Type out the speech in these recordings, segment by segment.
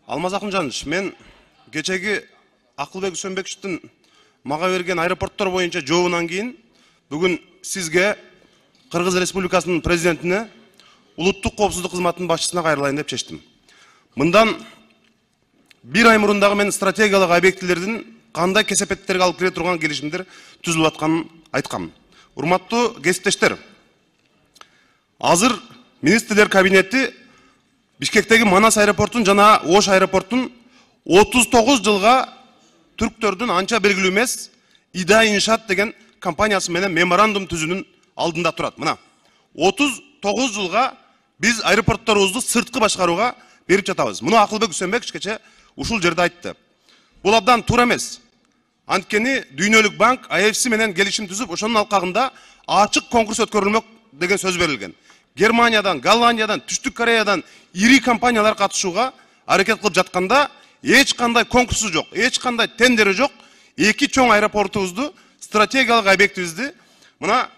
Алмаз Акынжанович, мен кечеги Акылбек Үсөнбековичтин мага берген аэропорттор боюнча жообунан кийин бүгүн сизге Кыргыз Республикасынын президентине улуттук коопсуздук кызматынын башчысына кайрылайын деп чечтим. Мындан бир ай мурун дагы мен стратегиялык объектилердин кандай кесепеттерге алып келе турган келишимдер түзүлүп атканын айткам. Урматтуу кесиптештер, азыр министрлер кабинети Бишкектеги Манас аэропортун жана Ош аэропортун 39 жылга түрктөрдүн анча белгилүү эмес Ида Иншаат деген компаниясы менен меморандум түзүүнүн алдында турат. Мына 39 жылга биз аэропортторубузду сырткы башкарууга берип жатабыз. Муну Акылбек Үсөнбекович кече ушул жерде айтты. Бул абдан туура эмес. Анткени Дүйнөлүк банк АФС менен келишим түзүп, ошонун алкагында ачык конкурс өткөрүлмөк деген сөз берилген. Германиядан, Голландиядан, Түштүк Кореядан ири компаниялар катышууга аракет кылып жатканда эч кандай конкурсу жок, эч кандай тендери жок. Эки чоң аэропортубузду, стратегиялык объектибизди мына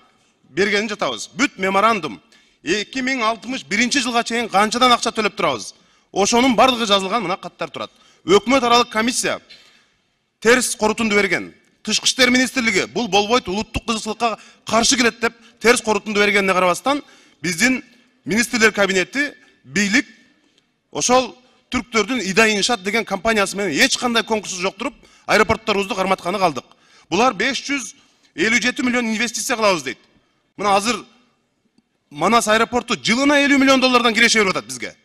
бергенин жатабыз. Бүт меморандум 2061 жылга чейин канчадан акча төлөп турабыз. Ошонун бардыгы жазылган мына каттар турат. Өкмөт аралык комиссия терс корутунду берген. Тышкы иштер министрлиги бул болбойт, улуттук кызыкчылыкка каршы келет деп терс корутунду бергенине карабастан биздин министрлер кабинети бийлик ошол түрктөрдүн Ида Иншаат деген компаниясы менен эч кандай конкурсу жок туруп аэропортторубузду карматканы калдык. Булар 557 миллион инвестиция кылабыз дейт. Мына азыр Манас аэропорту жылына 50 миллион доллардан киреше берип атат бизге.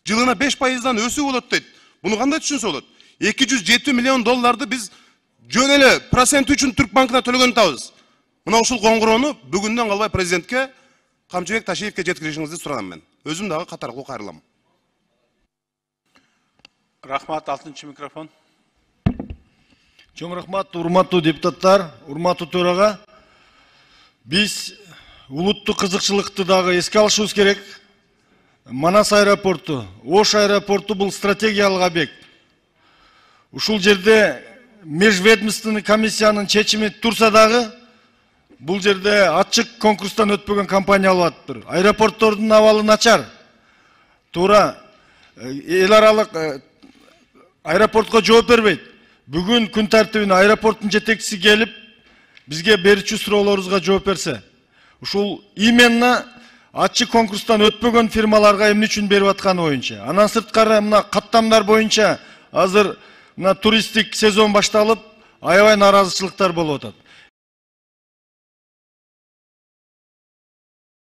Жылына 5%дан өсүү болот дейт. Буну кандай түшүнсө болот? 207 миллион долларды биз жөн эле процент үчүн Түрк банкына төлөгөн табыз. Мына ушул коңгуроону бүгүндөн калбай президентке Камчыбек Ташиевке жеткиришиңизди суранам мен. Өзүм дагы катаркуу кайрылам. Рахмат, 6-чы микрофон. Чоң рахмат, урматтуу депутаттар, урматтуу төрага. Биз улуттук кызыкчылыкты дагы эске алышыбыз керек. Манас аэропорту, Ош аэропорту бул стратегиялык объект. Ушул жерде межведомственный комиссиянын чечими турса дагы бул жерде ачык конкурстан өтпөгөн компания алып атыптыр. Аэропорттордун абалы начар. Туура эл аралык аэропортко жооп бербейт. Бүгүн күн тартибине аэропорттун жетекчиси келип бизге берүүчү суроолорубузга жооп берсе, ушул именно ачык конкурстан өтпөгөн фирмаларга эмне үчүн берип атканы боюнча. Анан сырткары мына каттамдар боюнча азыр мына туристтик сезон башталып, аябай наразычылыктар болуп атат.